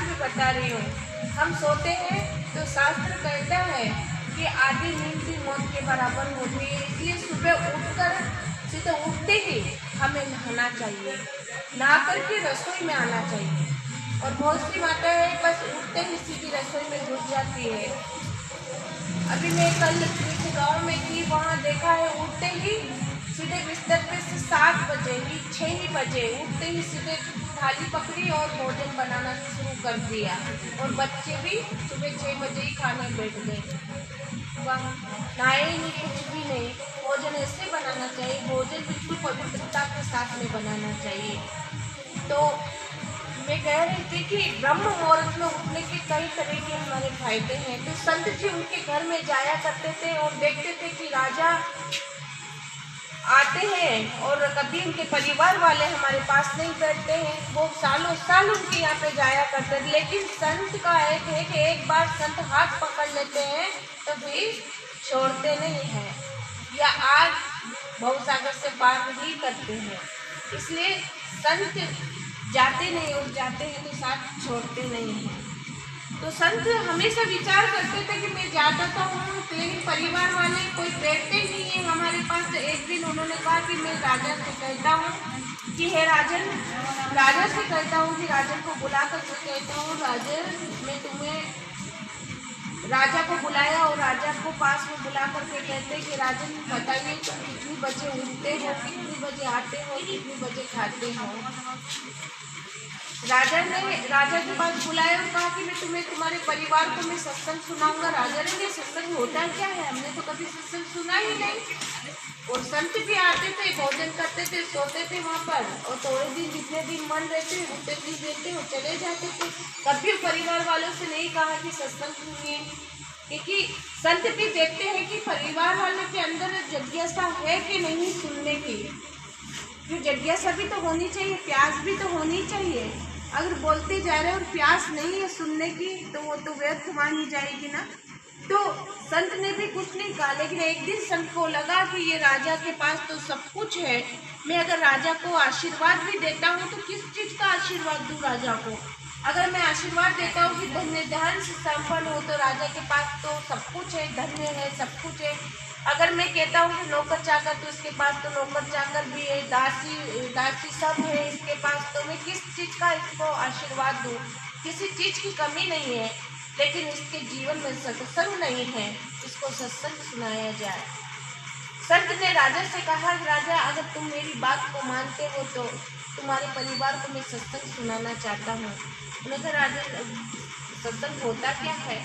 भी बता रही हूँ। हम सोते हैं तो शास्त्र कहता है कि आधी नींद भी मौत के बराबर होती है, इसलिए सुबह उठकर सीधे उठते ही हमें नहाना चाहिए, नहा करके रसोई में आना चाहिए। और बहुत सी माता है बस उठते ही सीधी रसोई में घुस जाती है। अभी मैं कल किसी गाँव में थी, वहाँ देखा है उठते ही सीधे बिस्तर पे से 7 बजे ही 6 ही बजे उठते ही सीधे थाली पकड़ी और भोजन बनाना शुरू कर दिया। और बच्चे भी सुबह 6 बजे ही खाने बैठ गए। वह नहाए ही नहीं, कुछ भी नहीं। भोजन ऐसे बनाना चाहिए, भोजन बिल्कुल पवित्रता के साथ में बनाना चाहिए। तो मैं कह रही थी कि ब्रह्म मुहूर्त में उठने के कई तरह के हमारे फायदे हैं। तो संत जी उनके घर में जाया करते थे और देखते थे कि राजा आते हैं और कभी उनके परिवार वाले हमारे पास नहीं बैठते हैं, वो सालों साल उनके यहाँ पे जाया करते थे। लेकिन संत का एक है कि एक बार संत हाथ पकड़ लेते हैं तो फिर छोड़ते नहीं हैं, या आग भवसागर से पार नहीं करते हैं। इसलिए संत जाते नहीं और जाते हैं तो साथ छोड़ते नहीं हैं। तो संत हमेशा विचार करते थे कि मैं जाता तो हूँ, लेकिन परिवार वाले कोई बैठते नहीं है हमारे पास। तो एक दिन उन्होंने कहा कि मैं राजा से कहता हूँ कि हे राजन, राजा से कहता हूँ कि राजन को बुला कर कहता हूँ, राजन मैं तुम्हें, राजा को बुलाया और राजा को पास में बुला करके कहते कि राजन बताइए तुम कितनी बजे उठते हो, कितनी बजे आते हो, कितनी बजे खाते हो। राजा ने राजा के पास बुलाया और कहा कि मैं तुम्हें, तुम्हारे परिवार को मैं सत्संग सुनाऊंगा। राजा ने सत्संग होता क्या है, हमने तो कभी सत्संग सुना ही नहीं। और संत भी आते थे, भोजन करते थे, सोते थे वहाँ पर, और थोड़े दिन जितने दिन मन रहते उतने दिन रहते और चले जाते थे। कभी परिवार वालों से नहीं कहा कि सत्संग सुनिए, क्योंकि संत भी देखते हैं कि परिवार वालों के अंदर जिज्ञासा है कि नहीं सुनने की। जो जिज्ञासा भी तो होनी चाहिए, प्यास भी तो होनी चाहिए। अगर बोलते जा रहे और प्यास नहीं है सुनने की तो वो तो व्यर्थ मानी जाएगी ना। तो संत ने भी कुछ नहीं कहा, लेकिन एक दिन संत को लगा कि ये राजा के पास तो सब कुछ है, मैं अगर राजा को आशीर्वाद भी देता हूँ तो किस चीज़ का आशीर्वाद दूँ राजा को। अगर मैं आशीर्वाद देता हूँ कि धन्य धन से संपन्न हो, तो राजा के पास तो सब कुछ है, धन्य है, सब कुछ है। अगर मैं कहता हूँ कि नौकर चाकर, तो इसके पास तो नौकर चाकर भी है, दासी दासी सब है इसके पास, तो मैं किस चीज़ का इसको आशीर्वाद दूँ। किसी चीज़ की कमी नहीं है, लेकिन इसके जीवन में सत्संग नहीं है, इसको सत्संग सुनाया जाए। संत ने राजा से कहा, राजा अगर तुम मेरी बात को मानते हो तो तुम्हारे परिवार को मैं सत्संग सुनाना चाहता हूँ। उन्होंने कहा, राजा सत्संग होता क्या है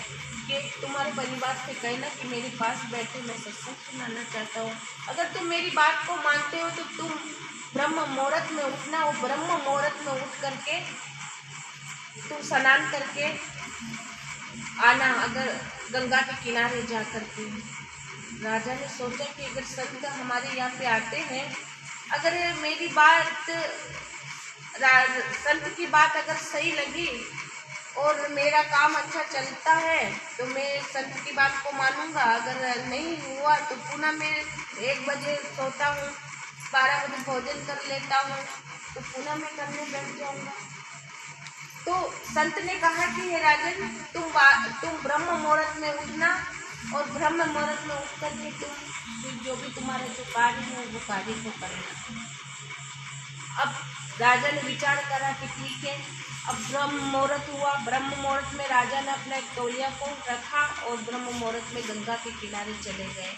कि तुम्हारे परिवार से कहना कि मेरे पास बैठे मैं सत्संग सुनाना चाहता हूँ। अगर तुम मेरी बात को मानते हो तो तुम ब्रह्म मुहूर्त में उठना, और ब्रह्म मुहूर्त में उठ करके तुम स्नान करके आना, अगर गंगा के किनारे जा करके। राजा ने सोचा कि अगर संत हमारे यहाँ पे आते हैं, अगर मेरी बात, संत की बात अगर सही लगी और मेरा काम अच्छा चलता है तो मैं संत की बात को मानूंगा। अगर नहीं हुआ तो पुनः मैं 1 बजे सोता हूँ, 12 बजे भोजन कर लेता हूँ, तो पुनः मैं करने बैठ जाऊँगा। तो संत ने कहा कि हे राजन, तुम ब्रह्म मुहूर्त में उठना, और ब्रह्म मुहूर्त में उठ करके तुम जो भी तुम्हारा जो कार्य है वो कार्य को करना। अब राजा ने विचार करा कि ठीक है। अब ब्रह्म मुहूर्त हुआ, ब्रह्म मुहूर्त में राजा ने अपना एक तौलिया को रखा और ब्रह्म मुहूर्त में गंगा के किनारे चले गए।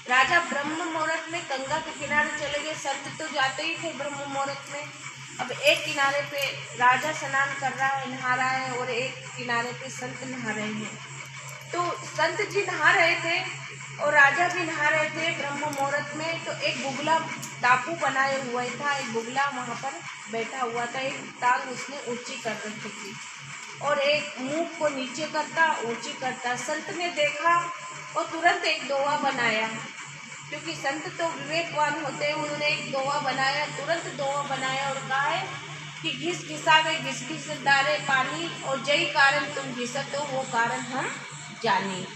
राजा ब्रह्म मुहूर्त में गंगा के किनारे चले गए, संत तो जाते ही थे ब्रह्म मुहूर्त में। अब एक किनारे पे राजा स्नान कर रहा है, नहा रहा है, और एक किनारे पे संत नहा रहे हैं। तो संत जी नहा रहे थे और राजा भी नहा रहे थे ब्रह्म मुहूर्त में। तो एक बुगला टापू बनाए हुआ था, एक बुगला वहाँ पर बैठा हुआ था, एक टांग उसने ऊंची कर रखी थी और एक मुंह को नीचे करता ऊंची करता। संत ने देखा और तुरंत एक दोहा बनाया, क्योंकि संत तो विवेकवान होते हैं। उन्होंने एक दोहा बनाया, तुरंत दोहा बनाया और कहा है कि घिस घिसावे घिस घिस डारे पानी, और जय कारण तुम घिसत हो वो कारण हम जानी।